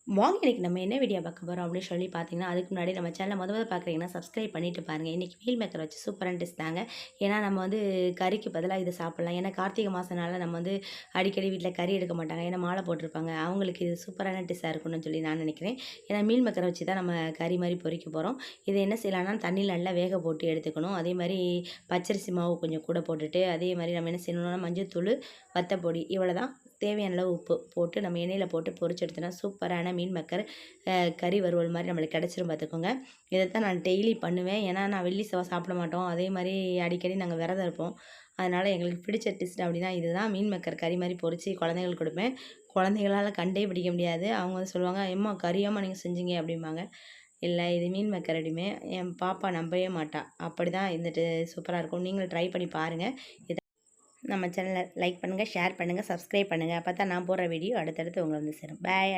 வாங்க இன்னைக்கு நம்ம என்ன வீடியோ பார்க்க போகிறோம் அப்படின்னு சொல்லி பார்த்தீங்கன்னா, அதுக்கு முன்னாடி நம்ம சேனலை முதல்ல பார்க்குறீங்கன்னா சப்ஸ்கிரைப் பண்ணிட்டு பாருங்கள். இன்றைக்கி மீல் மேக்கர் வச்சு சூப்பரான டிஷ் தாங்க. ஏன்னா நம்ம வந்து கறிக்கு பதிலாக இதை சாப்பிட்லாம். ஏன்னா கார்த்திகை மாதம்னால நம்ம வந்து அடிக்கடி வீட்டில் கறி எடுக்க மாட்டாங்க. ஏன்னா மாலை போட்டிருப்பாங்க. அவங்களுக்கு இது சூப்பரான டிஷ்ஷாக இருக்கும்னு சொல்லி நான் நினைக்கிறேன். ஏன்னா மீல் மேக்கரை வச்சு தான் நம்ம கறி மாதிரி பொரிக்க போகிறோம். இதை என்ன செய்யலாம்னா தண்ணியில் நல்லா வேக போட்டு எடுத்துக்கணும். அதே மாதிரி பச்சரிசி மாவு கொஞ்சம் கூட போட்டுட்டு, அதே மாதிரி நம்ம என்ன செய்யணும்னா மஞ்சள்தூள், வத்தப்பொடி இவ்வளோ தான். தேவையான அளவு உப்பு போட்டு நம்ம எண்ணெயில் போட்டு பொரிச்சு எடுத்தோன்னா சூப்பரான மீன் மேக்கர் கறி வறுவல் மாதிரி நம்மளுக்கு கிடச்சிரும் பார்த்துக்கோங்க. இதை தான் நான் டெய்லி பண்ணுவேன். ஏன்னா நான் வெள்ளி செவ்வாய் சாப்பிட மாட்டோம். அதே மாதிரி அடிக்கடி நாங்கள் விரதம் இருப்போம். அதனால் எங்களுக்கு பிடிச்ச டிஷ் அப்படின்னா இதுதான். மீன் மேக்கர் கறி மாதிரி பொரித்து குழந்தைங்களுக்கு கொடுப்பேன். குழந்தைகளால் கண்டே பிடிக்க முடியாது. அவங்க வந்து சொல்லுவாங்க, எம்மா கறியாம்மா நீங்கள் செஞ்சீங்க அப்படிம்பாங்க. இல்லை இது மீன் மேக்கர் அப்படிமே. என் பாப்பா நம்பவே மாட்டா. அப்படி தான் இருந்துட்டு சூப்பராக இருக்கும். நீங்களும் ட்ரை பண்ணி பாருங்கள். நம்ம சேனலை லைக் பண்ணுங்கள், ஷேர் பண்ணுங்கள், சப்ஸ்கிரைப் பண்ணுங்கள். அப்போ தான் நான் போடுற வீடியோ அடுத்தடுத்து உங்களை வந்து சேரும். பாய்.